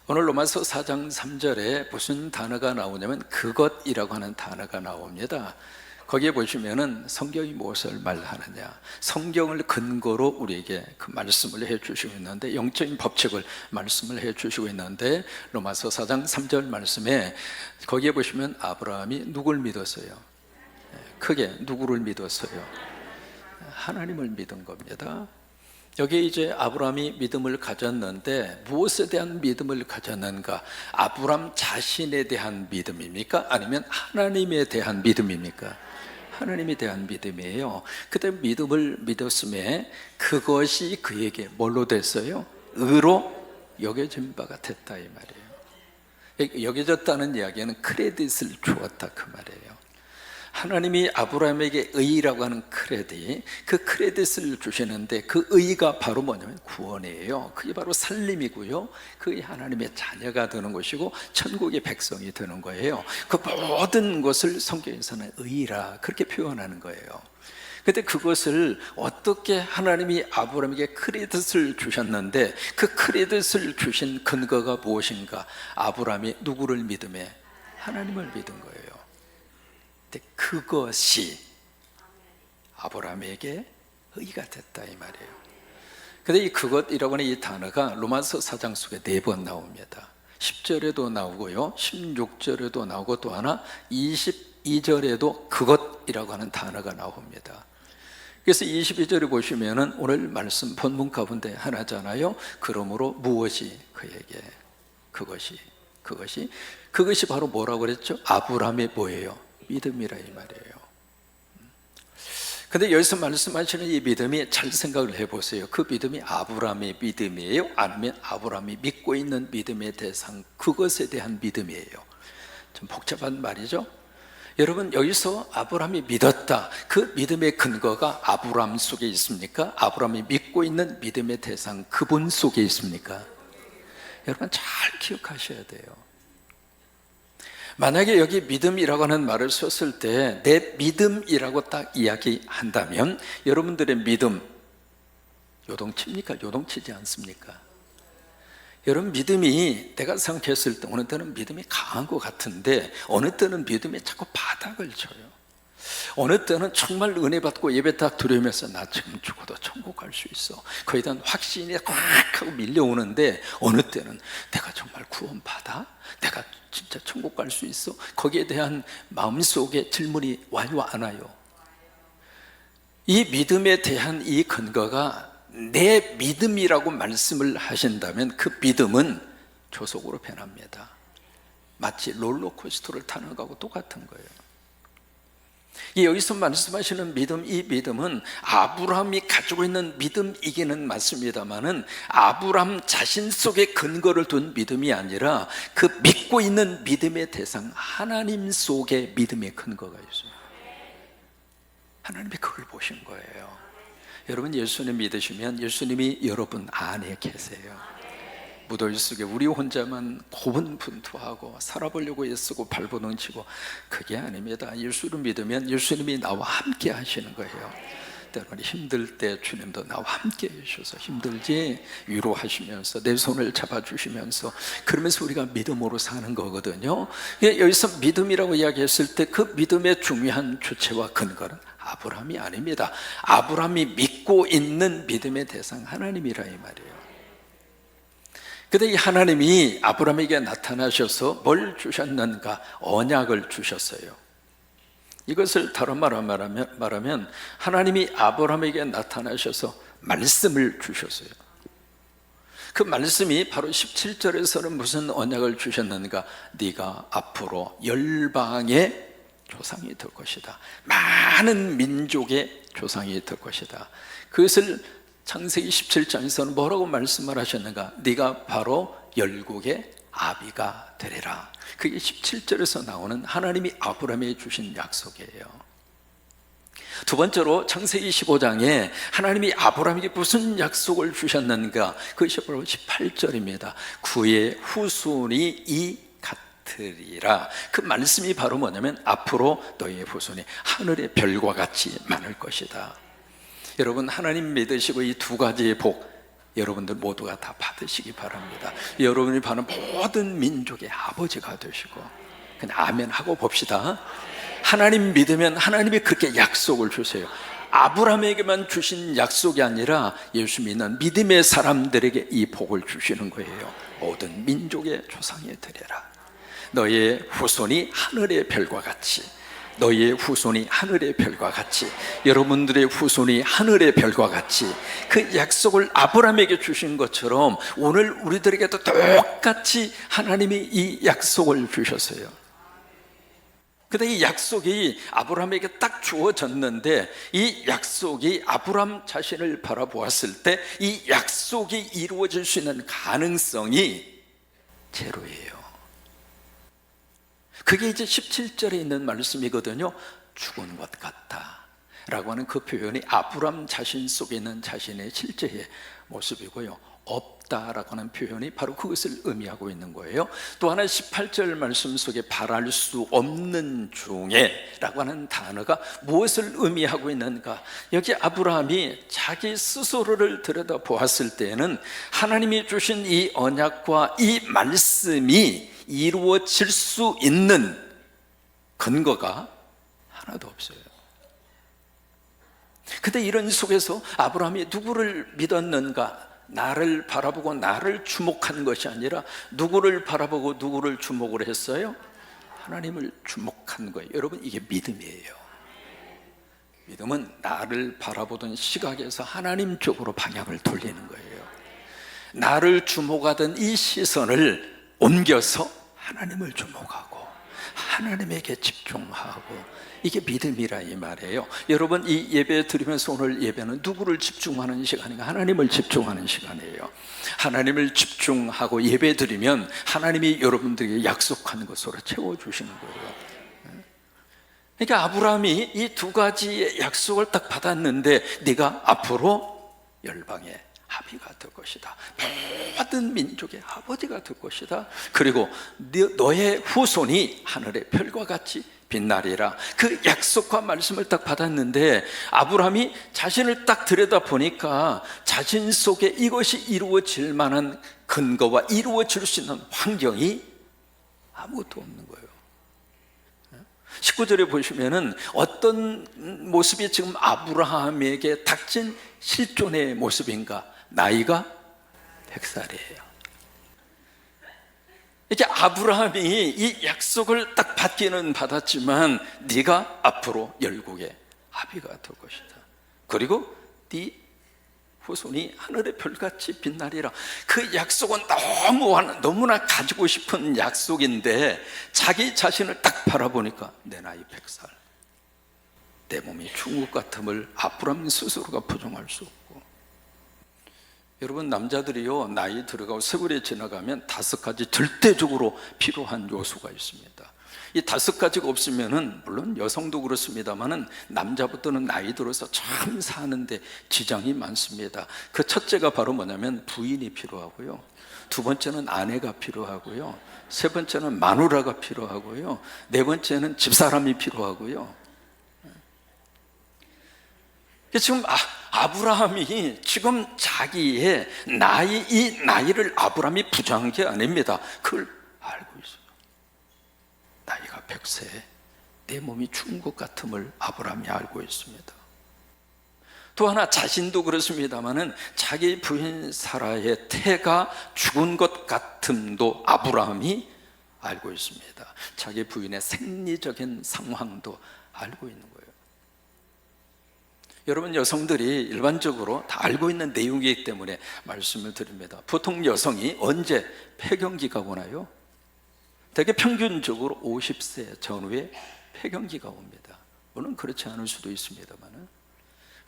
오늘 로마서 4장 3절에 무슨 단어가 나오냐면 그것이라고 하는 단어가 나옵니다. 거기에 보시면은 성경이 무엇을 말하느냐, 성경을 근거로 우리에게 그 말씀을 해주시고 있는데, 영적인 법칙을 말씀을 해주시고 있는데, 로마서 4장 3절 말씀에 거기에 보시면 아브라함이 누굴 믿었어요? 크게 누구를 믿었어요? 하나님을 믿은 겁니다. 여기에 이제 아브라함이 믿음을 가졌는데 무엇에 대한 믿음을 가졌는가? 아브라함 자신에 대한 믿음입니까? 아니면 하나님에 대한 믿음입니까? 하나님에 대한 믿음이에요. 그때 믿음을 믿었음에 그것이 그에게 뭘로 됐어요? 의로 여겨진 바가 됐다 이 말이에요. 여겨졌다는 이야기는 크레딧을 주었다 그 말이에요. 하나님이 아브라함에게 의라고 하는 크레딧, 그 크레딧을 주시는데 그 의가 바로 뭐냐면 구원이에요. 그게 바로 살림이고요, 그게 하나님의 자녀가 되는 것이고 천국의 백성이 되는 거예요. 그 모든 것을 성경에서는 의라 그렇게 표현하는 거예요. 근데 그것을 어떻게 하나님이 아브라함에게 크레딧을 주셨는데, 그 크레딧을 주신 근거가 무엇인가? 아브라함이 누구를 믿음에? 하나님을 믿은 거예요. 그것이 아브라함에게 의가 됐다 이 말이에요. 근데 이 그것이라고 하는 이 단어가 로마서 4장 속에 4번 나옵니다. 10절에도 나오고요, 16절에도 나오고, 또 하나 22절에도 그것이라고 하는 단어가 나옵니다. 그래서 22절에 보시면은 오늘 말씀 본문 가운데 하나잖아요. 그러므로 무엇이 그에게? 그것이 바로 뭐라고 그랬죠? 아브라함의 뭐예요? 믿음이라 이 말이에요. 근데 여기서 말씀하시는 이 믿음이 잘 생각을 해보세요. 그 믿음이 아브라함의 믿음이에요? 아니면 아브라함이 믿고 있는 믿음의 대상, 그것에 대한 믿음이에요? 좀 복잡한 말이죠. 여러분, 여기서 아브라함이 믿었다, 그 믿음의 근거가 아브라함 속에 있습니까? 아브라함이 믿고 있는 믿음의 대상, 그분 속에 있습니까? 여러분 잘 기억하셔야 돼요. 만약에 여기 믿음이라고 하는 말을 썼을 때 내 믿음이라고 딱 이야기한다면 여러분들의 믿음 요동칩니까? 요동치지 않습니까? 여러분 믿음이, 내가 생각했을 때 어느 때는 믿음이 강한 것 같은데 어느 때는 믿음이 자꾸 바닥을 쳐요. 어느 때는 정말 은혜 받고 예배 딱 드리면서 나 지금 죽어도 천국 갈 수 있어, 그에 대한 확신이 꽉 하고 밀려오는데, 어느 때는 내가 정말 구원 받아? 내가 진짜 천국 갈 수 있어? 거기에 대한 마음속에 질문이 와요 안 와요? 이 믿음에 대한 이 근거가 내 믿음이라고 말씀을 하신다면 그 믿음은 조속으로 변합니다. 마치 롤러코스터를 타는 거하고 똑같은 거예요. 여기서 말씀하시는 믿음, 이 믿음은 아브라함이 가지고 있는 믿음이기는 맞습니다만은 아브라함 자신 속에 근거를 둔 믿음이 아니라 그 믿고 있는 믿음의 대상 하나님 속에 믿음의 근거가 있어요. 하나님이 그걸 보신 거예요. 여러분 예수님 믿으시면 예수님이 여러분 안에 계세요. 무더위 속에 우리 혼자만 고분분투하고 살아보려고 애쓰고 발버둥치고, 그게 아닙니다. 예수를 믿으면 예수님이 나와 함께 하시는 거예요. 때로는 힘들 때 주님도 나와 함께 해주셔서 힘들지 위로하시면서 내 손을 잡아주시면서, 그러면서 우리가 믿음으로 사는 거거든요. 여기서 믿음이라고 이야기했을 때 그 믿음의 중요한 주체와 근거는 아브라함이 아닙니다. 아브라함이 믿고 있는 믿음의 대상 하나님이라 이 말이에요. 근데 이 하나님이 아브라함에게 나타나셔서 뭘 주셨는가? 언약을 주셨어요. 이것을 다른 말로 말하면 하나님이 아브라함에게 나타나셔서 말씀을 주셨어요. 그 말씀이 바로 17절에서는 무슨 언약을 주셨는가? 네가 앞으로 열방의 조상이 될 것이다, 많은 민족의 조상이 될 것이다. 그것을 창세기 17장에서는 뭐라고 말씀을 하셨는가? 네가 바로 열국의 아비가 되리라. 그게 17절에서 나오는 하나님이 아브라함에게 주신 약속이에요. 두 번째로 창세기 15장에 하나님이 아브라함에게 무슨 약속을 주셨는가? 그것이 바로 18절입니다. 그의 후손이 이 같으리라. 그 말씀이 바로 뭐냐면 앞으로 너희의 후손이 하늘의 별과 같이 많을 것이다. 여러분, 하나님 믿으시고 이 두 가지의 복 여러분들 모두가 다 받으시기 바랍니다. 여러분이 받는 모든 민족의 아버지가 되시고, 그냥 아멘 하고 봅시다. 하나님 믿으면 하나님이 그렇게 약속을 주세요. 아브라함에게만 주신 약속이 아니라 예수 믿는 믿음의 사람들에게 이 복을 주시는 거예요. 모든 민족의 조상이 되리라. 너의 후손이 하늘의 별과 같이, 너희의 후손이 하늘의 별과 같이, 여러분들의 후손이 하늘의 별과 같이, 그 약속을 아브라함에게 주신 것처럼 오늘 우리들에게도 똑같이 하나님이 이 약속을 주셨어요. 근데 이 약속이 아브라함에게 딱 주어졌는데, 이 약속이 아브라함 자신을 바라보았을 때 이 약속이 이루어질 수 있는 가능성이 제로예요. 그게 이제 17절에 있는 말씀이거든요. 죽은 것 같다 라고 하는 그 표현이 아브라함 자신 속에 있는 자신의 실제의 모습이고요, 없다라고 하는 표현이 바로 그것을 의미하고 있는 거예요. 또 하나 18절 말씀 속에 바랄 수 없는 중에 라고 하는 단어가 무엇을 의미하고 있는가? 여기 아브라함이 자기 스스로를 들여다보았을 때에는 하나님이 주신 이 언약과 이 말씀이 이루어질 수 있는 근거가 하나도 없어요. 근데 이런 속에서 아브라함이 누구를 믿었는가? 나를 바라보고 나를 주목한 것이 아니라 누구를 바라보고 누구를 주목을 했어요? 하나님을 주목한 거예요. 여러분, 이게 믿음이에요. 믿음은 나를 바라보던 시각에서 하나님 쪽으로 방향을 돌리는 거예요. 나를 주목하던 이 시선을 옮겨서 하나님을 주목하고 하나님에게 집중하고, 이게 믿음이라 이 말이에요. 여러분, 이 예배 드리면서 오늘 예배는 누구를 집중하는 시간인가? 하나님을 집중하는 시간이에요. 하나님을 집중하고 예배 드리면 하나님이 여러분들에게 약속하는 것으로 채워주시는 거예요. 그러니까 아브라함이 이 두 가지의 약속을 딱 받았는데, 네가 앞으로 열방의 아비가 될 것이다, 모든 민족의 아버지가 될 것이다, 그리고 너의 후손이 하늘의 별과 같이 빛나리라. 그 약속과 말씀을 딱 받았는데 아브라함이 자신을 딱 들여다보니까 자신 속에 이것이 이루어질 만한 근거와 이루어질 수 있는 환경이 아무것도 없는 거예요. 19절에 보시면은 어떤 모습이 지금 아브라함에게 닥친 실존의 모습인가? 나이가 100살이에요. 이렇게 아브라함이 이 약속을 딱 받기는 받았지만, 네가 앞으로 열국의 아비가 될 것이다, 그리고 네 후손이 하늘의 별같이 빛나리라. 그 약속은 너무나 가지고 싶은 약속인데, 자기 자신을 딱 바라보니까 내 나이 100살, 내 몸이 죽은 것 같음을 아브라함 스스로가 부정할 수 없고. 여러분, 남자들이요, 나이 들어가고 세월이 지나가면 5가지 절대적으로 필요한 요소가 있습니다. 이 5가지가 없으면은, 물론 여성도 그렇습니다만은 남자부터는 나이 들어서 참 사는데 지장이 많습니다. 그 첫째가 바로 뭐냐면 부인이 필요하고요, 두 번째는 아내가 필요하고요, 세 번째는 마누라가 필요하고요, 네 번째는 집사람이 필요하고요. 지금 아브라함이 지금 자기의 이 나이를 아브라함이 부정한 게 아닙니다. 그걸 알고 있어요. 나이가 100세, 내 몸이 죽은 것 같음을 아브라함이 알고 있습니다. 또 하나, 자신도 그렇습니다만은 자기 부인 사라의 태가 죽은 것 같음도 아브라함이 알고 있습니다. 자기 부인의 생리적인 상황도 알고 있는 거예요. 여러분, 여성들이 일반적으로 다 알고 있는 내용이기 때문에 말씀을 드립니다. 보통 여성이 언제 폐경기가 오나요? 대개 평균적으로 50세 전후에 폐경기가 옵니다. 물론 그렇지 않을 수도 있습니다만,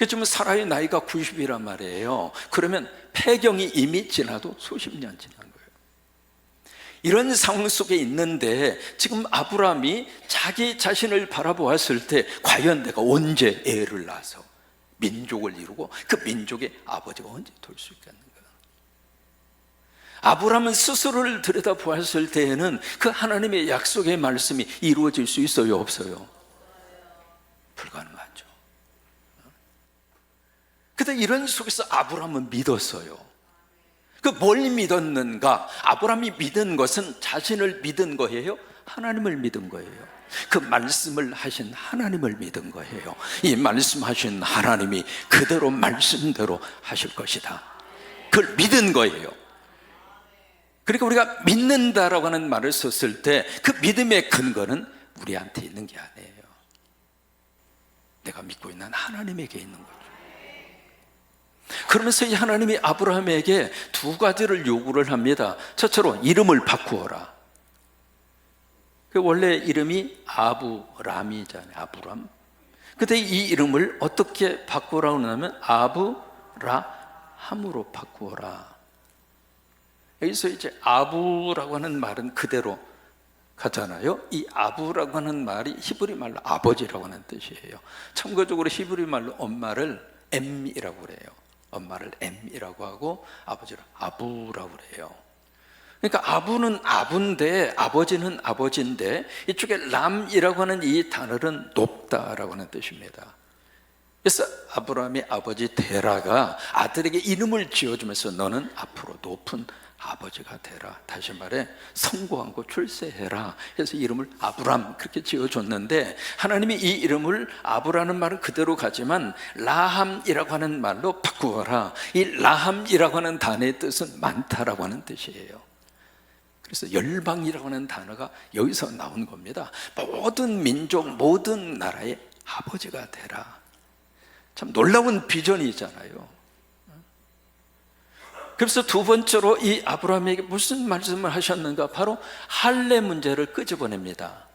지금 사라의 나이가 90이란 말이에요. 그러면 폐경이 이미 지나도 수십 년 지난 거예요. 이런 상황 속에 있는데 지금 아브라함이 자기 자신을 바라보았을 때 과연 내가 언제 애를 낳아서 민족을 이루고 그 민족의 아버지가 언제 될 수 있겠는가? 아브라함은 스스로를 들여다보았을 때에는 그 하나님의 약속의 말씀이 이루어질 수 있어요, 없어요? 불가능하죠. 근데 이런 속에서 아브라함은 믿었어요. 그 뭘 믿었는가? 아브라함이 믿은 것은 자신을 믿은 거예요? 하나님을 믿은 거예요. 그 말씀을 하신 하나님을 믿은 거예요. 이 말씀하신 하나님이 그대로 말씀대로 하실 것이다. 그걸 믿은 거예요. 그러니까 우리가 믿는다라고 하는 말을 썼을 때 그 믿음의 근거는 우리한테 있는 게 아니에요. 내가 믿고 있는 하나님에게 있는 거죠. 그러면서 이 하나님이 아브라함에게 두 가지를 요구를 합니다. 첫째로 이름을 바꾸어라. 원래 이름이 아브람이잖아요. 아브람. 근데 이 이름을 어떻게 바꾸라고 하냐면 아브라함으로 바꾸어라. 여기서 이제 아부라고 하는 말은 그대로 가잖아요. 이 아부라고 하는 말이 히브리 말로 아버지라고 하는 뜻이에요. 참고적으로 히브리 말로 엄마를 M이라고 그래요. 엄마를 M이라고 하고 아버지를 아부라고 그래요. 그러니까 아부는 아부인데 아버지는 아버지인데 이쪽에 람이라고 하는 이 단어는 높다라고 하는 뜻입니다. 그래서 아브라함의 아버지 데라가 아들에게 이름을 지어주면서 너는 앞으로 높은 아버지가 되라. 다시 말해 성공하고 출세해라. 그래서 이름을 아브람 그렇게 지어줬는데 하나님이 이 이름을 아브라는 말은 그대로 가지만 라함이라고 하는 말로 바꾸어라. 이 라함이라고 하는 단어의 뜻은 많다라고 하는 뜻이에요. 그래서 열방이라고 하는 단어가 여기서 나온 겁니다. 모든 민족 모든 나라의 아버지가 되라. 참 놀라운 비전이잖아요. 그래서 두 번째로 이 아브라함에게 무슨 말씀을 하셨는가? 바로 할례 문제를 끄집어냅니다.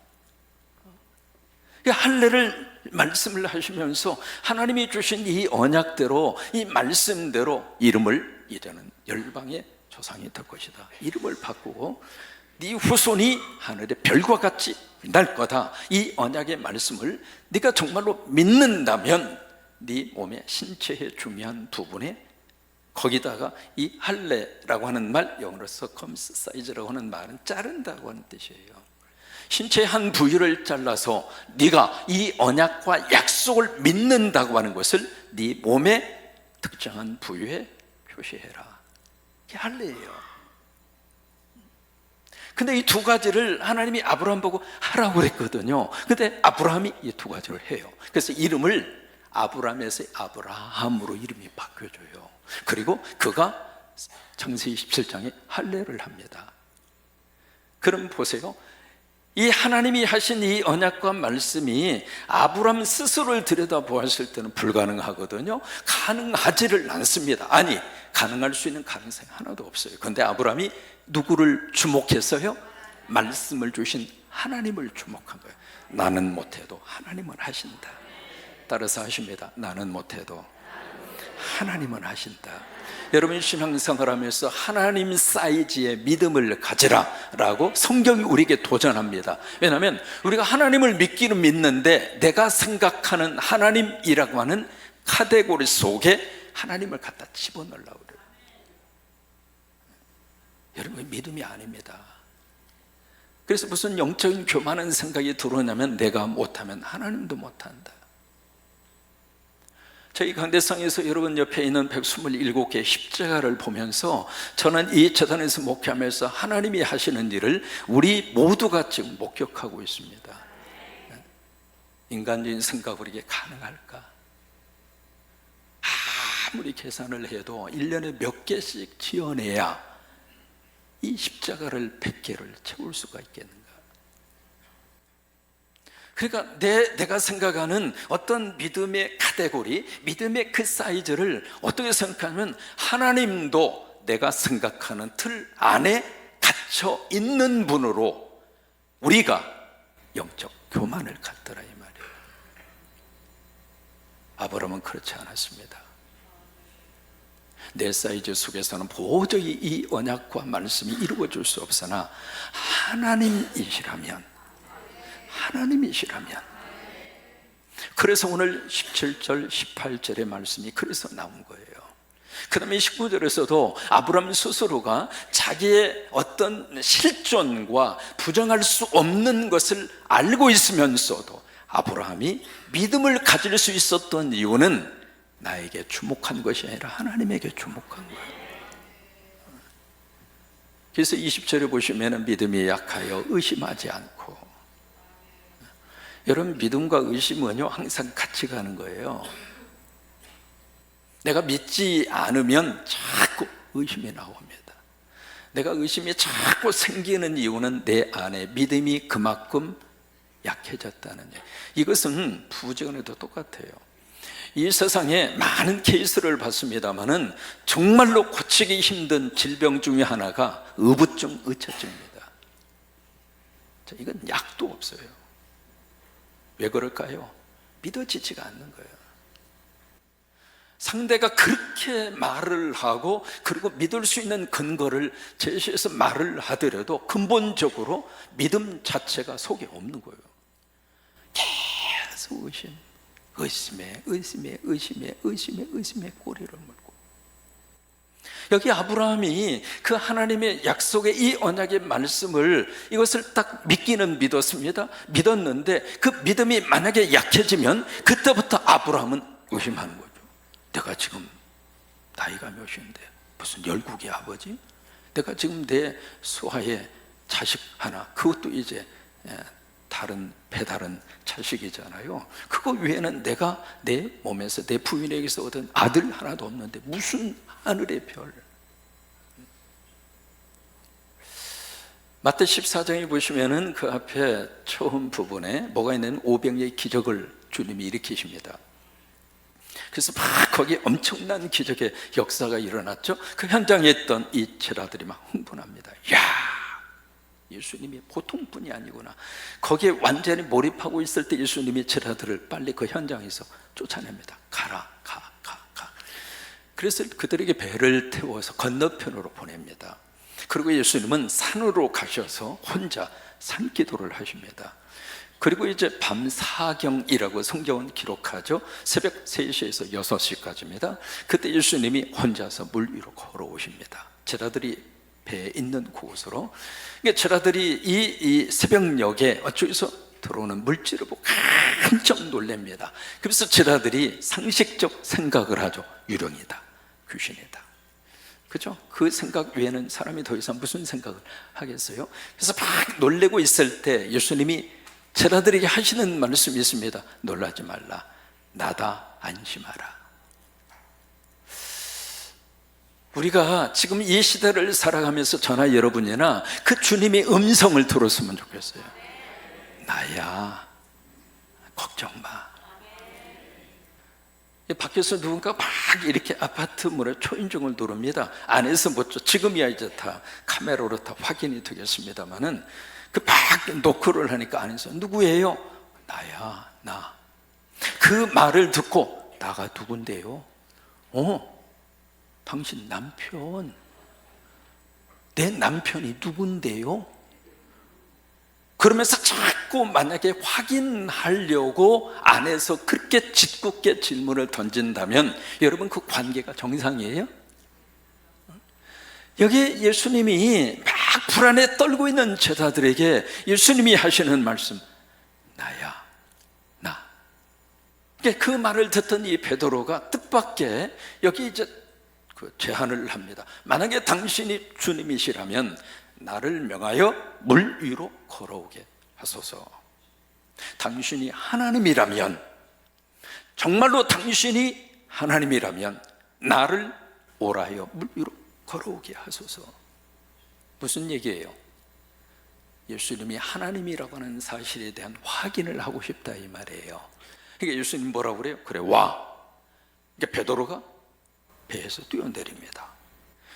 할례를 말씀을 하시면서 하나님이 주신 이 언약대로 이 말씀대로 이름을 이제는 열방의 조상이 될 것이다. 이름을 바꾸고 네 후손이 하늘의 별과 같이 날 거다. 이 언약의 말씀을 네가 정말로 믿는다면 네 몸의 신체의 중요한 부분에 거기다가 이 할례라고 하는 말, 영어로 circumcise라고 하는 말은 자른다고 하는 뜻이에요. 신체의 한 부위를 잘라서 네가 이 언약과 약속을 믿는다고 하는 것을 네 몸의 특정한 부위에 표시해라. 이게 할례예요. 근데 이 두 가지를 하나님이 아브라함 보고 하라고 그랬거든요. 근데 아브라함이 이 두 가지를 해요. 그래서 이름을 아브라함에서 아브라함으로 이름이 바뀌어져요. 그리고 그가 창세기 17장에 할례를 합니다. 그럼 보세요. 이 하나님이 하신 이 언약과 말씀이 아브라함 스스로를 들여다보았을 때는 불가능하거든요. 가능하지를 않습니다. 아니, 가능할 수 있는 가능성이 하나도 없어요. 그런데 아브라함이 누구를 주목했어요? 말씀을 주신 하나님을 주목한 거예요. 나는 못해도 하나님은 하신다. 따라서 하십니다. 나는 못해도 하나님은 하신다. 여러분 신앙생활 하면서 하나님 사이즈의 믿음을 가지라 라고 성경이 우리에게 도전합니다. 왜냐하면 우리가 하나님을 믿기는 믿는데 내가 생각하는 하나님이라고 하는 카테고리 속에 하나님을 갖다 집어넣으려고 그래요. 여러분 믿음이 아닙니다. 그래서 무슨 영적인 교만한 생각이 들어오냐면 내가 못하면 하나님도 못한다. 저희 강대상에서 여러분 옆에 있는 127개의 십자가를 보면서 저는 이 재단에서 목회하면서 하나님이 하시는 일을 우리 모두가 지금 목격하고 있습니다. 인간적인 생각으로 이게 가능할까? 아무리 계산을 해도 1년에 몇 개씩 지어내야 이 십자가를 100개를 채울 수가 있겠는가? 그러니까 내가 생각하는 어떤 믿음의 카테고리, 믿음의 그 사이즈를 어떻게 생각하면 하나님도 내가 생각하는 틀 안에 갇혀 있는 분으로 우리가 영적 교만을 갖더라 이 말이에요. 아브라함은 그렇지 않았습니다. 내 사이즈 속에서는 도저히 이 언약과 말씀이 이루어질 수 없으나 하나님이시라면, 그래서 오늘 17절 18절의 말씀이 그래서 나온 거예요. 그 다음에 19절에서도 아브라함 스스로가 자기의 어떤 실존과 부정할 수 없는 것을 알고 있으면서도 아브라함이 믿음을 가질 수 있었던 이유는 나에게 주목한 것이 아니라 하나님에게 주목한 거예요. 그래서 20절에 보시면 믿음이 약하여 의심하지 않고, 여러분 믿음과 의심은요 항상 같이 가는 거예요. 내가 믿지 않으면 자꾸 의심이 나옵니다. 내가 의심이 자꾸 생기는 이유는 내 안에 믿음이 그만큼 약해졌다는 얘기. 이것은 부정에도 똑같아요. 이 세상에 많은 케이스를 봤습니다마는 정말로 고치기 힘든 질병 중에 하나가 의부증, 의처증입니다. 자, 이건 약도 없어요. 왜 그럴까요? 믿어지지가 않는 거예요. 상대가 그렇게 말을 하고 그리고 믿을 수 있는 근거를 제시해서 말을 하더라도 근본적으로 믿음 자체가 속에 없는 거예요. 계속 의심에 꼬리를 물고. 여기 아브라함이 그 하나님의 약속의 이 언약의 말씀을, 이것을 딱 믿기는 믿었는데 그 믿음이 만약에 약해지면 그때부터 아브라함은 의심하는 거죠. 내가 지금 나이가 몇인데 무슨 열국의 아버지? 내가 지금 내 수하의 자식 하나, 그것도 이제 배다른 자식이잖아요. 그거 외에는 내가 내 몸에서 내 부인에게서 얻은 아들 하나도 없는데 무슨 하늘의 별. 마태 14장에 보시면은 그 앞에 처음 부분에 뭐가 있는 500여의 기적을 주님이 일으키십니다. 그래서 막 거기에 엄청난 기적의 역사가 일어났죠. 그 현장에 있던 이 제자들이 막 흥분합니다. 야, 예수님이 보통 분이 아니구나. 거기에 완전히 몰입하고 있을 때 예수님이 제자들을 빨리 그 현장에서 쫓아냅니다. 가라, 가. 그래서 그들에게 배를 태워서 건너편으로 보냅니다. 그리고 예수님은 산으로 가셔서 혼자 산기도를 하십니다. 그리고 이제 밤사경이라고 성경은 기록하죠. 새벽 3시에서 6시까지입니다. 그때 예수님이 혼자서 물 위로 걸어오십니다. 제자들이 배에 있는 곳으로. 그러니까 제자들이 이 새벽녘에 어쩌서 들어오는 물질을 보고 깜짝 놀랍니다. 그래서 제자들이 상식적 생각을 하죠. 유령이다, 귀신이다. 그죠? 그 생각 외에는 사람이 더 이상 무슨 생각을 하겠어요? 그래서 막 놀래고 있을 때 예수님이 제자들에게 하시는 말씀이 있습니다. 놀라지 말라, 나다, 안심하라. 우리가 지금 이 시대를 살아가면서 저나 여러분이나 그 주님의 음성을 들었으면 좋겠어요. 나야, 걱정 마. 밖에서 누군가 막 이렇게 아파트 문에 초인종을 누릅니다. 안에서 뭐죠? 지금이야 이제 다 카메라로 다 확인이 되겠습니다만은 그 막 노크를 하니까 안에서 누구예요? 나야, 나. 그 말을 듣고 나가 누군데요? 당신 남편. 내 남편이 누군데요? 그러면서 자꾸 만약에 확인하려고 안에서 그렇게 짓궂게 질문을 던진다면 여러분 그 관계가 정상이에요? 여기 예수님이 막 불안에 떨고 있는 제자들에게 예수님이 하시는 말씀, 나야, 나. 그 말을 듣던 이 베드로가 뜻밖의 여기 이제 그 제안을 합니다. 만약에 당신이 주님이시라면 나를 명하여 물 위로 걸어오게 하소서. 당신이 하나님이라면, 정말로 당신이 하나님이라면 나를 오라여 물 위로 걸어오게 하소서. 무슨 얘기예요? 예수님이 하나님이라고 하는 사실에 대한 확인을 하고 싶다 이 말이에요. 그러니까 예수님 뭐라고 그래요? 그래, 와. 그러니까 베드로가 배에서 뛰어내립니다.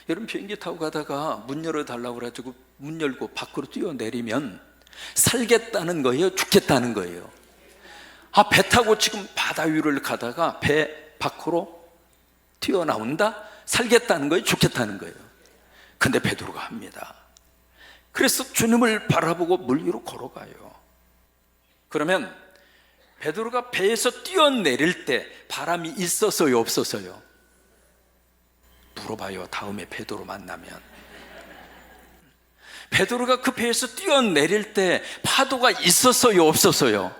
여러분 비행기 타고 가다가 문 열어달라고 그래가지고 문 열고 밖으로 뛰어내리면 살겠다는 거예요? 죽겠다는 거예요? 배 타고 지금 바다 위를 가다가 배 밖으로 튀어나온다? 살겠다는 거예요? 죽겠다는 거예요? 근데 베드로가 합니다. 그래서 주님을 바라보고 물 위로 걸어가요. 그러면 베드로가 배에서 뛰어내릴 때 바람이 있었어요, 없었어요? 물어봐요, 다음에 베드로 만나면. 베드로가 그 배에서 뛰어내릴 때 파도가 있었어요, 없었어요?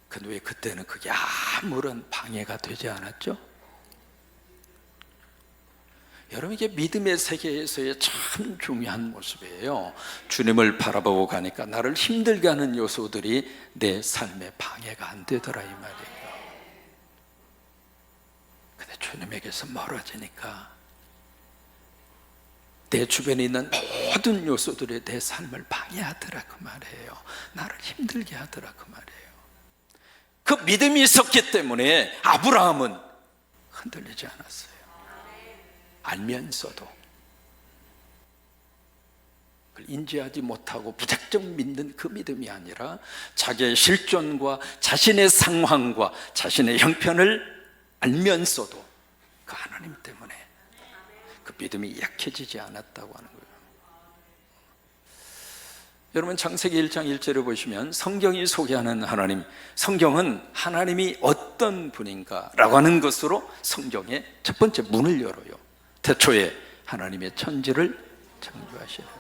근데 왜 그때는 그게 아무런 방해가 되지 않았죠? 여러분, 이게 믿음의 세계에서의 참 중요한 모습이에요. 주님을 바라보고 가니까 나를 힘들게 하는 요소들이 내 삶에 방해가 안 되더라, 이 말이에요. 근데 주님에게서 멀어지니까 내 주변에 있는 모든 요소들이 내 삶을 방해하더라, 그 말이에요. 나를 힘들게 하더라, 그 말이에요. 그 믿음이 있었기 때문에 아브라함은 흔들리지 않았어요. 알면서도 그걸 인지하지 못하고 무작정 믿는 그 믿음이 아니라 자기의 실존과 자신의 상황과 자신의 형편을 알면서도 그 하나님 때문에 그 믿음이 약해지지 않았다고 하는 거예요. 여러분, 창세기 1장 1절을 보시면 성경이 소개하는 하나님, 성경은 하나님이 어떤 분인가 라고 하는 것으로 성경의 첫 번째 문을 열어요. 태초에 하나님의 천지를 창조하시느라.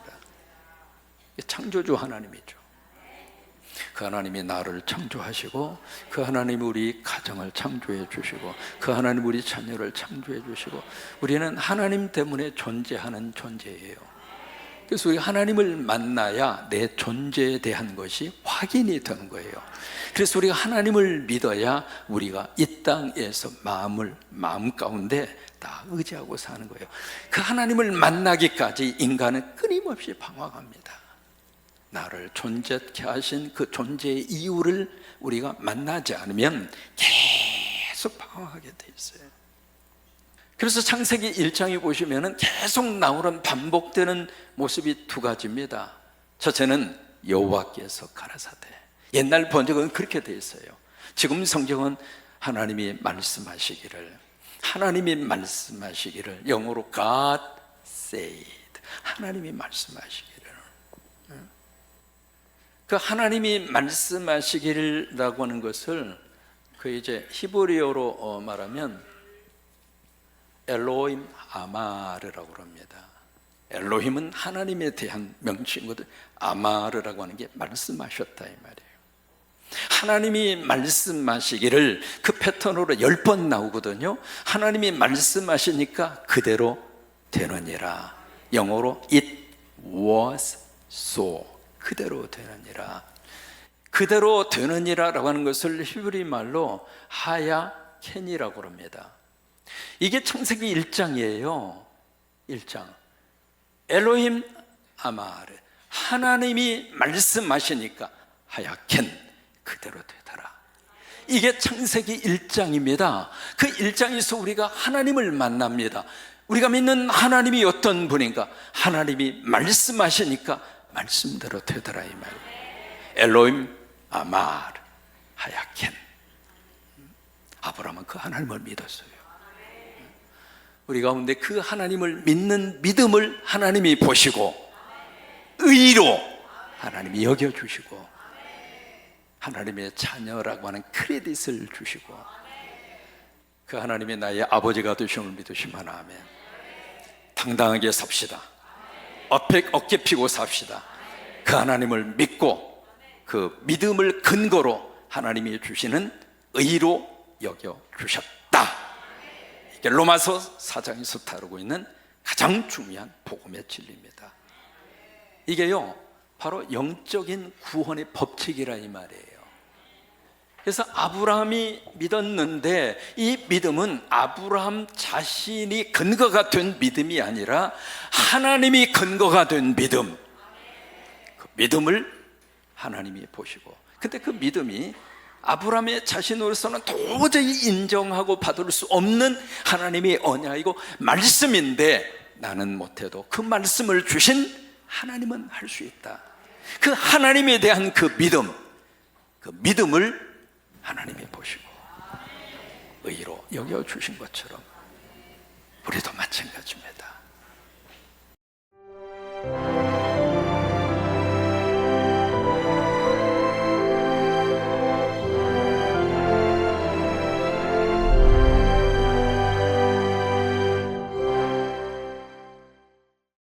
창조주 하나님이죠. 그 하나님이 나를 창조하시고, 그 하나님이 우리 가정을 창조해 주시고, 그 하나님이 우리 자녀를 창조해 주시고, 우리는 하나님 때문에 존재하는 존재예요. 그래서 우리 하나님을 만나야 내 존재에 대한 것이 확인이 되는 거예요. 그래서 우리가 하나님을 믿어야 우리가 이 땅에서 마음 가운데 다 의지하고 사는 거예요. 그 하나님을 만나기까지 인간은 끊임없이 방황합니다. 나를 존재케 하신 그 존재의 이유를 우리가 만나지 않으면 계속 방황하게 돼 있어요. 그래서 창세기 1장에 보시면 계속 나오는 반복되는 모습이 두 가지입니다. 첫째는 여호와께서 가라사대. 옛날 번역은 그렇게 돼 있어요. 지금 성경은 하나님이 말씀하시기를, 영어로 God said, 하나님이 말씀하시기를. 그 하나님이 말씀하시기를라고 하는 것을 그 이제 히브리어로 말하면 엘로힘 아마르라고 합니다. 엘로힘은 하나님에 대한 명칭이거든. 아마르라고 하는 게 말씀하셨다, 이 말이에요. 하나님이 말씀하시기를 그 패턴으로 10번 나오거든요. 하나님이 말씀하시니까 그대로 되느니라. 영어로 it was so, 그대로 되느니라. 그대로 되느니라라고 하는 것을 히브리 말로 하야켄이라고 합니다. 이게 창세기 1장이에요. 1장. 엘로힘 아마르, 하나님이 말씀하시니까 하야켄, 그대로 되더라. 이게 창세기 1장입니다. 그 1장에서 우리가 하나님을 만납니다. 우리가 믿는 하나님이 어떤 분인가? 하나님이 말씀하시니까 말씀대로 되더라, 이 말. 엘로힘 아마르, 하야켄. 아브라함은 그 하나님을 믿었어요. 우리 가운데 그 하나님을 믿는 믿음을 하나님이 보시고 의로 하나님이 여겨주시고 하나님의 자녀라고 하는 크레딧을 주시고 그 하나님이 나의 아버지가 되심을 믿으시면 아멘. 당당하게 삽시다. 어깨 펴고 삽시다. 그 하나님을 믿고 그 믿음을 근거로 하나님이 주시는 의로 여겨주셨다. 로마서 4장에서 다루고 있는 가장 중요한 복음의 진리입니다. 이게요, 바로 영적인 구원의 법칙이라 이 말이에요. 그래서 아브라함이 믿었는데 이 믿음은 아브라함 자신이 근거가 된 믿음이 아니라 하나님이 근거가 된 믿음. 그 믿음을 하나님이 보시고, 근데 그 믿음이 아브라함의 자신으로서는 도저히 인정하고 받을 수 없는 하나님의 언약이고 말씀인데 나는 못해도 그 말씀을 주신 하나님은 할 수 있다. 그 하나님에 대한 그 믿음을 하나님이 보시고 의로 여겨 주신 것처럼 우리도 마찬가지입니다.